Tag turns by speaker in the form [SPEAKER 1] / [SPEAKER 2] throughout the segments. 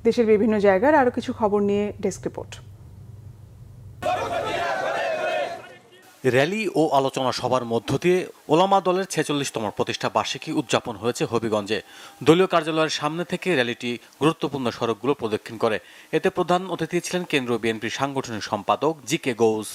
[SPEAKER 1] দেশের বিভিন্ন জায়গার আরও কিছু খবর নিয়ে ডেস্ক রিপোর্ট।
[SPEAKER 2] র্যালি ও আলোচনা সভার মধ্য দিয়ে ওলামা দলের ৪৬তম প্রতিষ্ঠা বার্ষিকী উদযাপন হয়েছে হবিগঞ্জে। দলীয় কার্যালয়ের সামনে থেকে র্যালিটি গুরুত্বপূর্ণ সড়কগুলো প্রদক্ষিণ করে। এতে প্রধান অতিথি ছিলেন কেন্দ্রীয় বিএনপির সাংগঠনিক সম্পাদক জি.কে. গৌস।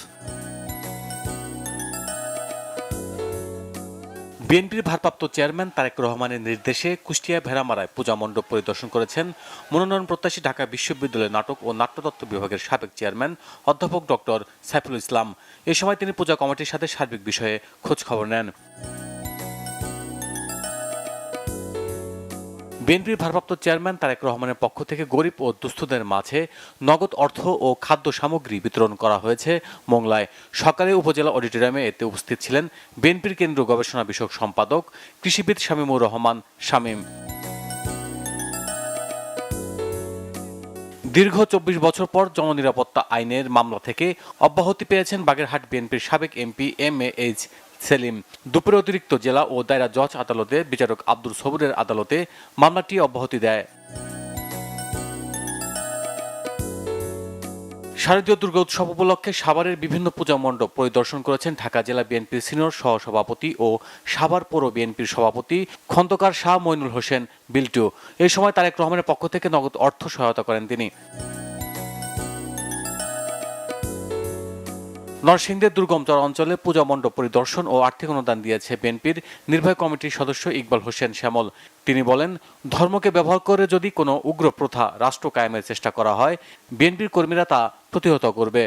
[SPEAKER 2] বিএনপির ভারপ্রাপ্ত চেয়ারম্যান তারেক রহমানের নির্দেশে কুষ্টিয়া ভেড়ামারায় পূজা মণ্ডপ পরিদর্শন করেছেন মনোনয়ন প্রত্যাশী ঢাকা বিশ্ববিদ্যালয়ের নাটক ও নাট্যতত্ত্ব বিভাগের সাবেক চেয়ারম্যান অধ্যাপক ডক্টর সাইফুল ইসলাম। এ সময় তিনি পূজা কমিটির সাথে সার্বিক বিষয়ে খোঁজ খবর নেন। বিএনপির ভারপ্রাপ্ত চেয়ারম্যান তারেক রহমানের পক্ষ থেকে গরিব ও দুস্থদের মাঝে নগদ অর্থ ও খাদ্য সামগ্রী বিতরণ করা হয়েছে মোংলায়। সকালে উপজেলা অডিটোরিয়ামে এতে উপস্থিত ছিলেন বিএনপির কেন্দ্রীয় গবেষণা বিষয়ক সম্পাদক কৃষিবিদ শামীমুর রহমান শামীম। দীর্ঘ ২৪ বছর পর জননিরাপত্তা আইনের মামলা থেকে অব্যাহতি পেয়েছেন বাগেরহাট বিএনপির সাবেক এমপি এম.এ.এইচ. সেলিম। দুপুরে অতিরিক্ত জেলা ও দায়রা জজ আদালতে বিচারক আব্দুল সবুরের আদালতে মামলাটি অব্যাহতি দেয়। শারদীয় দুর্গোৎসব উপলক্ষে সাভারের বিভিন্ন পূজা মণ্ডপ পরিদর্শন করেছেন ঢাকা জেলা বিএনপির সিনিয়র সহসভাপতি ও সাভার পৌর বিএনপির সভাপতি খন্দকার শাহ মইনুল হোসেন বিল্টু। এই সময় তারেক রহমানের পক্ষ থেকে নগদ অর্থ সহায়তা করেন তিনি। নরসিংদীর দুর্গমচর অঞ্চলে পূজা মণ্ডপ পরিদর্শন ও আর্থিক অনুদান দিয়েছে বিএনপির নির্বাহী কমিটির সদস্য ইকবাল হোসেন শ্যামল। তিনি বলেন, ধর্মকে ব্যবহার করে যদি কোনো উগ্র প্রথা রাষ্ট্র কায়েমের চেষ্টা করা হয়, বিএনপির কর্মীরা তা প্রতিহত করবে।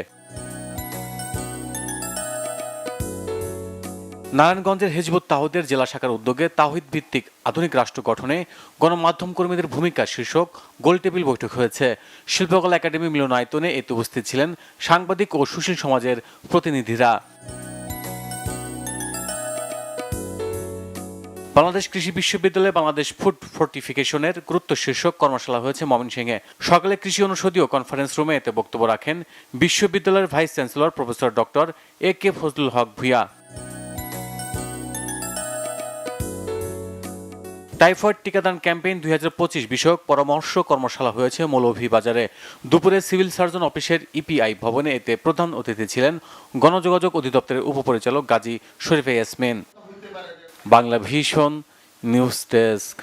[SPEAKER 2] নারায়ণগঞ্জের হিজবুত তাওহীদের জেলা শাখার উদ্যোগে তাওহীদ ভিত্তিক আধুনিক রাষ্ট্র গঠনে গণমাধ্যম কর্মীদের ভূমিকা শীর্ষক গোলটেবিল বৈঠক হয়েছে। শিল্পকলা একাডেমি মিলনায়তনে এতে উপস্থিত ছিলেন সাংবাদিক ও সুশীল সমাজের প্রতিনিধিরা। বাংলাদেশ কৃষি বিশ্ববিদ্যালয়ে বাংলাদেশ ফুড ফোর্টিফিকেশনের গুরুত্ব শীর্ষক কর্মশালা হয়েছে ময়মনসিংহে। সকালে কৃষি অনুষদীয় কনফারেন্স রুমে এতে বক্তব্য রাখেন বিশ্ববিদ্যালয়ের vice chancellor professor doctor A K. Fazlul Haque Bhuiyan. Typhoid টিকাদান ক্যাম্পেইন ২০২৫ বিষয়ক পরামর্শ কর্মশালা হয়েছে মৌলভীবাজারে। দুপুরে সিভিল সার্জন অফিসের ইপিআই ভবনে এতে প্রধান অতিথি ছিলেন গণযোগাযোগ অধিদপ্তরের উপপরিচালক Gazi Sharifa Yasmin. Bangla vision news desk.